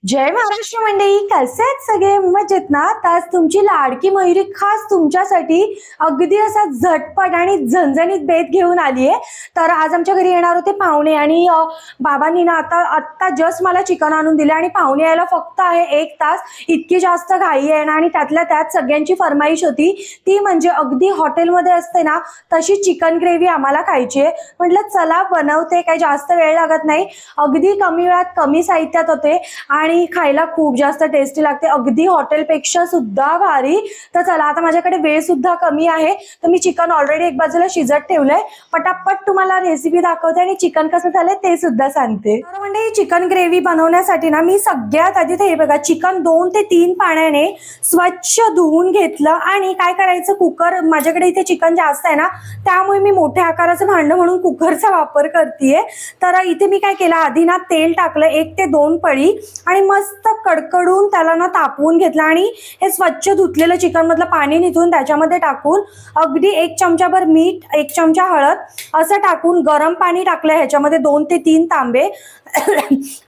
जय महाराष्ट्र मंडळी, कसे आहेत सगळे? मजेत ना? तर तुमची लाडकी मयुरी खास तुमच्यासाठी अगदी असा झटपट आणि झणझणीत बेत घेऊन आली आहे. तर आज आमच्या घरी येणार होते पाहुणे आणि बाबांनी ना आता आत्ता जस्ट मला चिकन आणून दिले आणि पाहुणे यायला फक्त आहे 1 तास. इतकी जास्त घाई आहे ना आणि त्यातल्या त्यात सगळ्यांची फरमाईश होती ती म्हणजे अगदी हॉटेलमध्ये असते ना तशी चिकन ग्रेव्ही आम्हाला खायची आहे. म्हटलं चला बनवते, काही जास्त वेळ लागत नाही, अगदी कमी वेळात कमी साहित्यात होते आणि खायला खूप जास्त टेस्टी लागते, अगदी हॉटेलपेक्षा सुद्धा भारी. तर चला आता माझ्याकडे वेळ सुद्धा कमी आहे तर मी चिकन ऑलरेडी एक बाजूला शिजत ठेवलंय. पटापट तुम्हाला रेसिपी दाखवते आणि चिकन कसं झालंय ते सुद्धा सांगते. तर म्हणजे चिकन ग्रेव्ही बनवण्यासाठी ना मी सगळ्यात आधी हे बघा चिकन 2 ते 3 पाण्याने स्वच्छ धुवून घेतलं आणि काय करायचं, कुकर माझ्याकडे इथे चिकन जास्त आहे ना त्यामुळे मी मोठ्या आकाराचं भांडं म्हणून कुकरचा वापर करतेय. तर इथे मी काय केलं, आधी ना तेल टाकलं 1 ते 2 पळी आणि मस्त कडकडून त्याला ना तापवून घेतलं आणि हे स्वच्छ धुतलेलं चिकन मधलं पाणी निथून त्याच्यामध्ये टाकून अगदी 1 चमचाभर मीठ, 1 चमचा हळद असं टाकून गरम पाणी टाकलं ह्याच्यामध्ये 2 ते 3 तांबे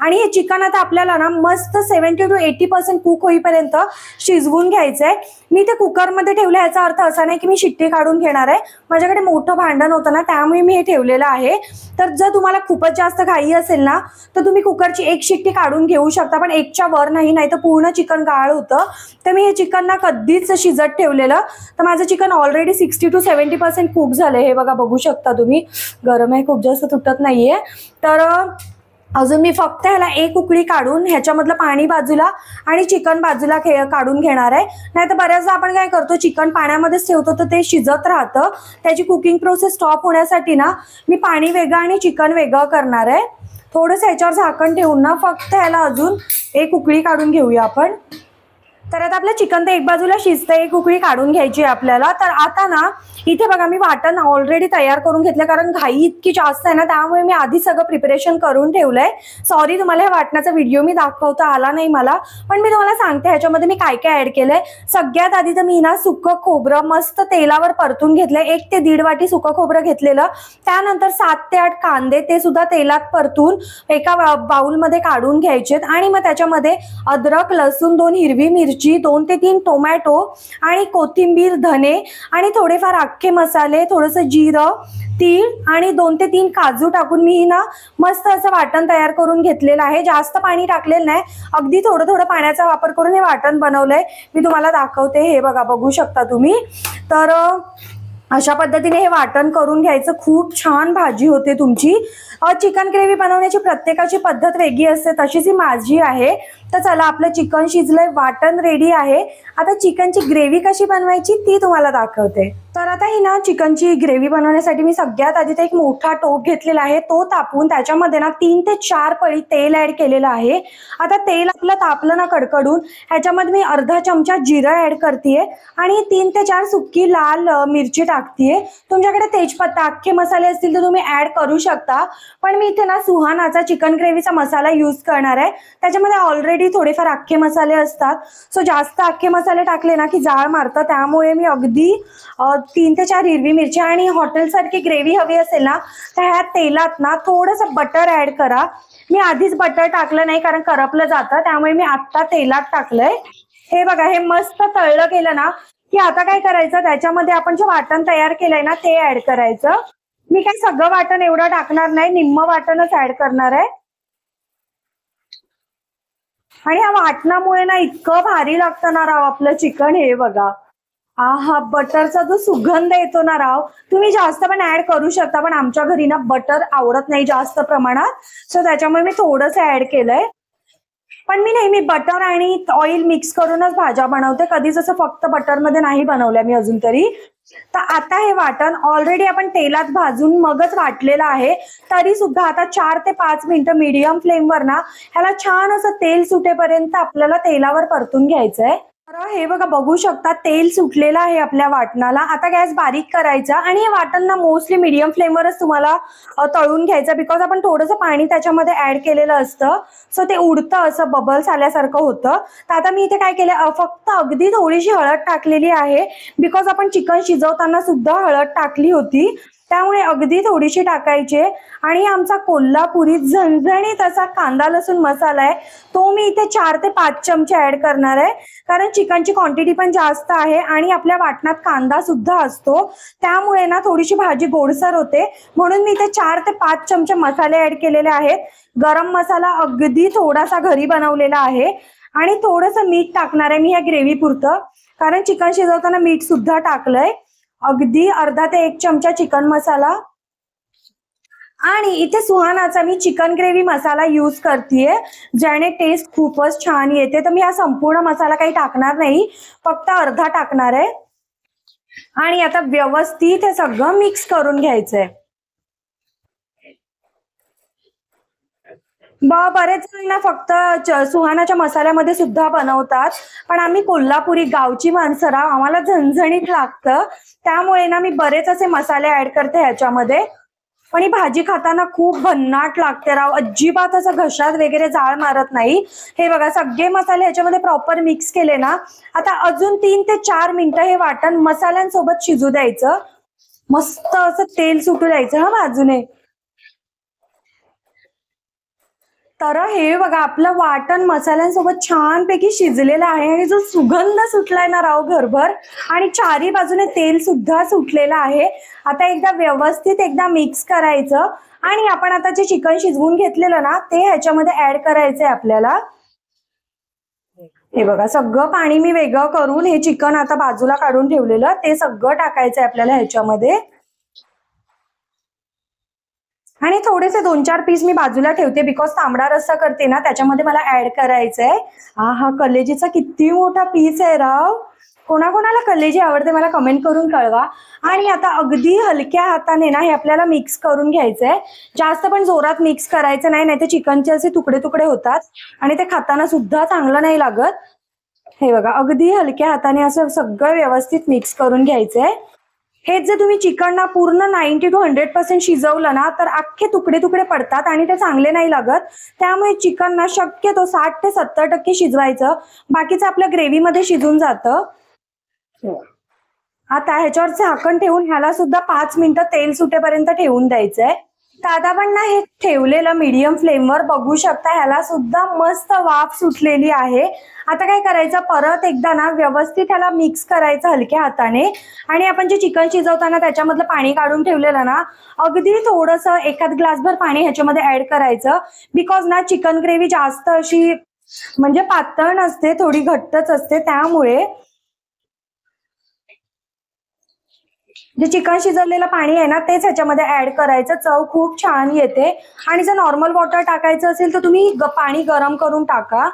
आणि हे चिकन आता आपल्याला ना मस्त 70 to 80% कुक होईपर्यंत शिजवून घ्यायचंय. मी ते कुकरमध्ये ठेवलं याचा अर्थ असा नाही की मी शिट्टी काढून घेणार आहे, माझ्याकडे मोठं भांडण होतं ना त्यामुळे मी हे ठेवलेलं आहे. तर जर तुम्हाला खूपच जास्त घाई असेल ना तर तुम्ही कुकरची 1 शिट्टी काढून घेऊ शकता, पण 1च्या वर नाही, नाही तर पूर्ण चिकन गाळ होतं. तर मी हे चिकन ना कधीच शिजत ठेवलेलं. तर माझं चिकन ऑलरेडी 60 to 70% कुक झालंय. हे बघा बघू शकता तुम्ही, गरम आहे, खूप जास्त तुटत नाहीये. तर अजून मी फक्त ह्याला 1 उकळी काढून ह्याच्यामधलं पाणी बाजूला आणि चिकन बाजूला काढून घेणार आहे. नाहीतर बऱ्याचदा आपण काय करतो, चिकन पाण्यामध्येच ठेवतो तर ते शिजत राहतं. त्याची कुकिंग प्रोसेस स्टॉप होण्यासाठी ना मी पाणी वेगळं आणि चिकन वेगळं करणार आहे. थोडंसं ह्याच्यावर झाकण ठेवून ना फक्त ह्याला अजून 1 उकळी काढून घेऊया आपण. तर आता आपलं चिकन तर एक बाजूला शिजतंय, 1 उकळी काढून घ्यायची आपल्याला. तर आता ना इथे बघा मी वाटण ऑलरेडी तयार करून घेतलं, कारण घाई इतकी जास्त आहे ना त्यामुळे मी आधी सगळं प्रिपरेशन करून ठेवलंय. सॉरी तुम्हाला हे वाटणाचा व्हिडिओ मी दाखवता आला नाही मला, पण मी तुम्हाला सांगते ह्याच्यामध्ये मी काय काय ऍड केलंय. सगळ्यात आधी तर मी ना सुकं खोबरं मस्त तेलावर परतून घेतलंय, 1 ते 1.5 वाटी सुकं खोबरं घेतलेलं. त्यानंतर 7 ते 8 कांदे ते सुद्धा तेलात परतून एका बाउलमध्ये काढून घ्यायचेत आणि मग त्याच्यामध्ये अद्रक, लसूण, 2 हिरवी मिरची, 2 ते 3 टोमॅटो आणि कोथिंबीर, धने आणि थोडेफार अख्खे मसाले, थोडंसं जिरं, तीळ आणि 2 ते 3 काजू टाकून मी ना मस्त असं वाटण तयार करून घेतलेलं आहे. जास्त पाणी टाकलेलं नाही, अगदी थोडं थोडं पाण्याचा वापर करून हे वाटण बनवलंय. मी तुम्हाला दाखवते, हे बघा बघू शकता तुम्ही. तर अशा पद्धतीने हे वाटण करून घ्यायचं, खूप छान भाजी होते तुमची. चिकन ग्रेव्ही बनवण्याची प्रत्येकाची पद्धत वेगळी असते, तशीच ही माझी आहे. तर चला आपलं चिकन शिजलंय, वाटण रेडी आहे. आता चिकनची ग्रेव्ही कशी बनवायची ती तुम्हाला दाखवते. तर आता ही ना चिकनची ग्रेव्ही बनवण्यासाठी मी सगळ्यात आधी एक मोठा टोप घेतलेला आहे, तो तापवून त्याच्यामध्ये ना 3 ते 4 पळी तेल ऍड केलेलं आहे. आता तेल आपलं तापलं ना कडकडून, ह्याच्यामध्ये मी अर्धा चमचा जिरं ऍड करतेय आणि 3 ते 4 सुकी लाल मिरची टाकतेय. तुमच्याकडे तेजपत्ता, अख्खे मसाले असतील तर तुम्ही ऍड करू शकता, पण मी इथे ना सुहानाचा चिकन ग्रेव्हीचा मसाला यूज करणार आहे. त्याच्यामध्ये ऑलरेडी थोडेफार अख्खे मसाले असतात, सो जास्त अख्खे मसाले टाकले ना की जाळ मारतं, त्यामुळे मी अगदी 3 ते 4 हिरवी मिरची आणि हॉटेलसारखी ग्रेव्ही हवी असेल ना तर ह्या तेलात ना थोडंसं बटर ऍड करा. मी आधीच बटर टाकलं नाही कारण करपलं जातं, त्यामुळे मी आत्ता तेलात टाकलंय. हे बघा हे मस्त तळलं गेलं ना की आता काय करायचं, त्याच्यामध्ये आपण जे वाटण तयार केलंय ना ते ऍड करायचं. मी काही सगळं वाटण एवढं टाकणार नाही, निम्म वाटणच ऍड करणार आहे. आणि या वाटणामुळे ना इतकं भारी लागतं ना राव आपलं चिकन. हे बघा, हा बटरचा जो सुगंध येतो ना राव, तुम्ही जास्त पण ऍड करू शकता, पण आमच्या घरी ना बटर आवडत नाही जास्त प्रमाणात, सो त्याच्यामुळे मी थोडंसं ऍड केलंय. पण मी नेहमी बटर आणि ऑइल मिक्स करूनच भाज्या बनवते, कधीच असं फक्त बटरमध्ये नाही बनवल्या मी अजून तरी. तर आता हे वाटण ऑलरेडी आपण तेलात भाजून मगच वाटलेलं आहे, तरी सुद्धा आता 4 ते 5 मिनिटं मीडियम फ्लेमवर ना ह्याला छान असं तेल सुटेपर्यंत आपल्याला तेलावर परतून घ्यायचंय. तर हे बघा, बघू शकता तेल सुटलेलं आहे आपल्या वाटणाला. आता गॅस बारीक करायचा आणि हे वाटण ना मोस्टली मीडियम फ्लेमवरच तुम्हाला तळून घ्यायचं, बिकॉज आपण थोडंसं पाणी त्याच्यामध्ये ऍड केलेलं असतं, सो ते उडतं, असं बबल्स आल्यासारखं होतं. तर आता मी इथे काय केलं, फक्त अगदी थोडीशी हळद टाकलेली आहे, बिकॉज आपण चिकन शिजवताना सुद्धा हळद टाकली होती, त्यामुळे अगदी थोडीशी टाकायची. आणि आमचा कोल्हापुरी झणझणीत असा कांदा लसूण मसाला आहे, तो मी इथे 4 ते 5 चमचे ऍड करणार आहे, कारण चिकनची क्वांटिटी पण जास्त आहे आणि आपल्या वाटणात कांदा सुद्धा असतो, त्यामुळे ना थोडीशी भाजी गोडसर होते, म्हणून मी इथे 4 ते 5 चमचे मसाले ऍड केलेले आहेत. गरम मसाला अगदी थोडासा घरी बनवलेला आहे आणि थोडंसं मीठ टाकणार आहे मी ह्या ग्रेव्ही पुरतं, कारण चिकन शिजवताना मीठ सुद्धा टाकलंय. अगदी अर्धा ते 1 चमचा चिकन मसाला. आणि इथे सुहानाचा मी चिकन ग्रेव्ही मसाला यूज करतेय, ज्याने टेस्ट खूपच छान येते. तर मी हा संपूर्ण मसाला काही टाकणार नाही, फक्त अर्धा टाकणार आहे. आणि आता व्यवस्थित हे सगळं मिक्स करून घ्यायचंय. बरेच जण ना फक्त सुहानाच्या मसाल्यामध्ये सुद्धा बनवतात, पण आम्ही कोल्हापुरी गावची माणसं राव, आम्हाला झणझणीत लागतं, त्यामुळे ना मी बरेच असे मसाले ऍड करते ह्याच्यामध्ये. पण ही भाजी खाताना खूप भन्नाट लागते राव, अजिबात असं घशात वगैरे जाळ मारत नाही. हे बघा, सगळे मसाले ह्याच्यामध्ये प्रॉपर मिक्स केले ना. आता अजून 3 ते 4 मिनिटं हे वाटण मसाल्यांसोबत शिजू द्यायचं, मस्त असं तेल सुटू द्यायचं हा बाजूने. तर हे बघा, आपलं वाटण मसाल्यांसोबत छानपैकी शिजलेलं आहे आणि जो सुगंध सुटलाय ना राव घरभर, आणि चारी बाजूने तेल सुद्धा सुटलेलं आहे. आता एकदा व्यवस्थित मिक्स करायचं आणि आपण आता जे चिकन शिजवून घेतलेलं ना ते ह्याच्यामध्ये ऍड करायचंय आपल्याला. हे बघा, सगळं पाणी मी वेगळं करून हे चिकन आता बाजूला काढून ठेवलेलं ते सगळं टाकायचंय आपल्याला ह्याच्यामध्ये. आणि थोडेसे 2-4 पीस मी बाजूला ठेवते, बिकॉज तांबडा रस्सा करते ना त्याच्यामध्ये मला ऍड करायचंय. हा कलेजीचा किती मोठा पीस आहे राव. कोणाकोणाला कलेजी आवडते मला कमेंट करून कळवा. आणि आता अगदी हलक्या हाताने ना हे आपल्याला मिक्स करून घ्यायचंय, जास्त पण जोरात मिक्स करायचं नाही, नाहीतर चिकनचे असे तुकडे तुकडे होतात आणि ते खाताना सुद्धा चांगलं नाही लागत. हे बघा, अगदी हलक्या हाताने असं सगळं व्यवस्थित मिक्स करून घ्यायचंय. हेच जर तुम्ही चिकन ना पूर्ण 90 to 100% शिजवलं ना तर अख्खे तुकडे तुकडे पडतात आणि ते चांगले नाही लागत, त्यामुळे चिकन ना शक्यतो 60 ते 70% शिजवायचं, बाकीचं आपल्या ग्रेव्ही मध्ये शिजून जातं. आता ह्याच्यावर झाकण ठेवून ह्याला सुद्धा 5 मिनिटं तेल सुटेपर्यंत ठेवून द्यायचंय. दादा पण ना हे ठेवलेलं मीडियम फ्लेमवर, बघू शकता ह्याला सुद्धा मस्त वाफ सुटलेली आहे. आता काय करायचं, परत एकदा ना व्यवस्थित ह्याला मिक्स करायचं हलक्या हाताने. आणि आपण जे चिकन शिजवताना त्याच्यामधलं पाणी काढून ठेवलेलं ना, अगदी थोडंसं एखाद ग्लासभर पाणी ह्याच्यामध्ये ऍड करायचं, बिकॉज ना चिकन ग्रेव्ही जास्त अशी म्हणजे पातळ नसते, थोडी घट्टच असते, त्यामुळे जे चिकन शिजवलेलं पाणी आहे ना तेच ह्याच्यामध्ये ऍड करायचं, चव खूप छान येते. आणि जर नॉर्मल वॉटर टाकायचं असेल तर तुम्ही पाणी गरम करून टाका,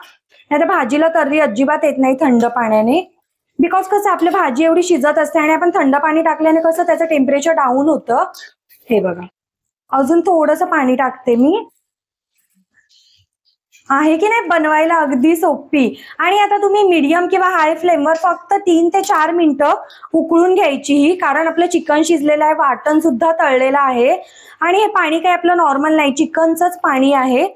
नाहीतर भाजीला तर्री अजिबात येत नाही थंड पाण्याने, बिकॉज कसं आपली भाजी एवढी शिजत असते आणि आपण थंड पाणी टाकल्याने कसं त्याचं टेम्परेचर डाऊन होतं. हे बघा, अजून थोडंसं पाणी टाकते मी. आहे की नाही बनवायला अगदी सोपी. आणि आता तुम्ही मीडियम किंवा हाय फ्लेमवर फक्त 3 ते 4 मिनिटं उकळून घ्यायची ही, कारण आपलं चिकन शिजलेलं आहे, वाटण सुद्धा तळलेलं आहे आणि हे पाणी काही आपलं नॉर्मल नाही, चिकनचंच पाणी आहे,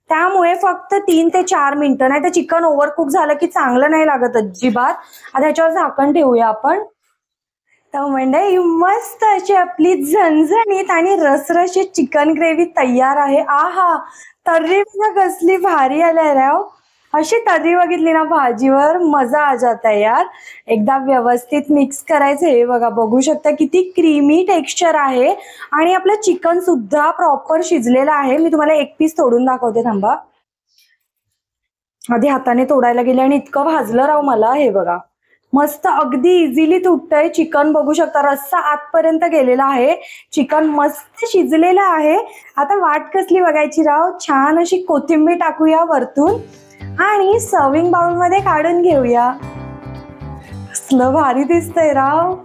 त्यामुळे फक्त 3 ते 4 मिनिटं, नाही तर चिकन ओव्हरकुक झालं की चांगलं नाही लागत अजिबात. आता ह्याच्यावर झाकण ठेवूया आपण. तर मंडळी, मस्त अशी आपली झणझणीत आणि रसरशीत चिकन ग्रेव्ही तयार आहे. आहा, तर्री बघा कसली भारी आलाय राव. अशी तर्री बघितली ना भाजीवर मजा आ जाता यार. एकदा व्यवस्थित मिक्स करायचं. हे बघा, बघू शकता किती क्रीमी टेक्स्चर आहे आणि आपलं चिकन सुद्धा प्रॉपर शिजलेलं आहे. मी तुम्हाला एक पीस तोडून दाखवते, थांबा. आधी हाताने तोडायला गेले आणि इतकं भाजलं राव मला. हे बघा, मस्त अगदी इझिली तुटतंय चिकन, बघू शकता रस्सा आतपर्यंत गेलेला आहे, चिकन मस्त शिजलेलं आहे. आता वाट कसली बघायची राव, छान अशी कोथिंबीर टाकूया वरतून आणि सर्विंग बाउल मध्ये काढून घेऊया. कसलं भारी दिसतंय राव.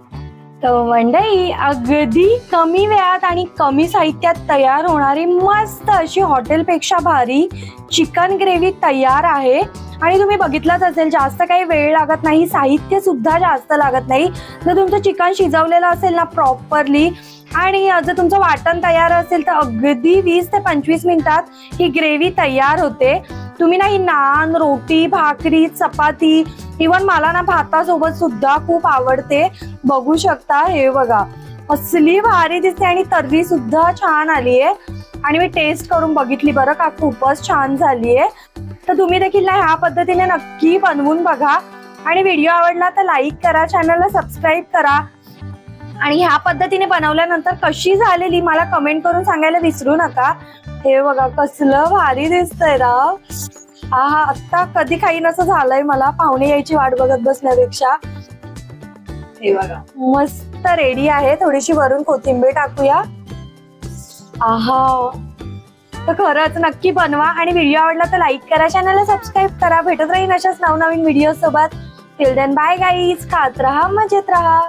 तर मंडळी, अगदी कमी वेळात आणि कमी साहित्यात तयार होणारी मस्त अशी हॉटेलपेक्षा भारी चिकन ग्रेव्ही तयार आहे. आणि तुम्ही बघितलंच असेल, जास्त काही वेळ लागत नाही, साहित्य सुद्धा जास्त लागत नाही. जर तुमचं चिकन शिजवलेलं असेल ना प्रॉपरली आणि जर तुमचं वाटण तयार असेल तर अगदी 20 ते 25 मिनिटात ही ग्रेव्ही तयार होते. तुम्ही ना ही नान, रोटी, भाकरी, चपाती, इव्हन मला ना भातासोबत सुद्धा खूप आवडते. बघू शकता, हे बघा असली भारी दिसते आणि तर्री सुद्धा छान आली आहे. आणि मी टेस्ट करून बघितली बरं का, खूपच छान झाली आहे. तर तुम्ही देखील ना ह्या पद्धतीने नक्की बनवून बघा. आणि व्हिडिओ आवडला तर लाईक करा, चॅनलला सबस्क्राईब करा. आणि ह्या पद्धतीने बनवल्यानंतर कशी झालेली मला कमेंट करून सांगायला विसरू नका. हे बघा कसलं भारी दिसतंय ना. हा आता कधी खाईन असं झालंय मला, पाहुणे यायची वाट बघत बसण्यापेक्षा. हे बघा मस्त रेडी आहे. थोडीशी वरून कोथिंबीर टाकूया. आहा, तर खरंच नक्की बनवा. आणि व्हिडिओ आवडला तर लाईक करा, चॅनलला सबस्क्राईब करा. भेटत राहीन अशाच नवनवीन व्हिडिओ सोबत. टिल देन बाय गाईज, खात राहा, मजेत राहा.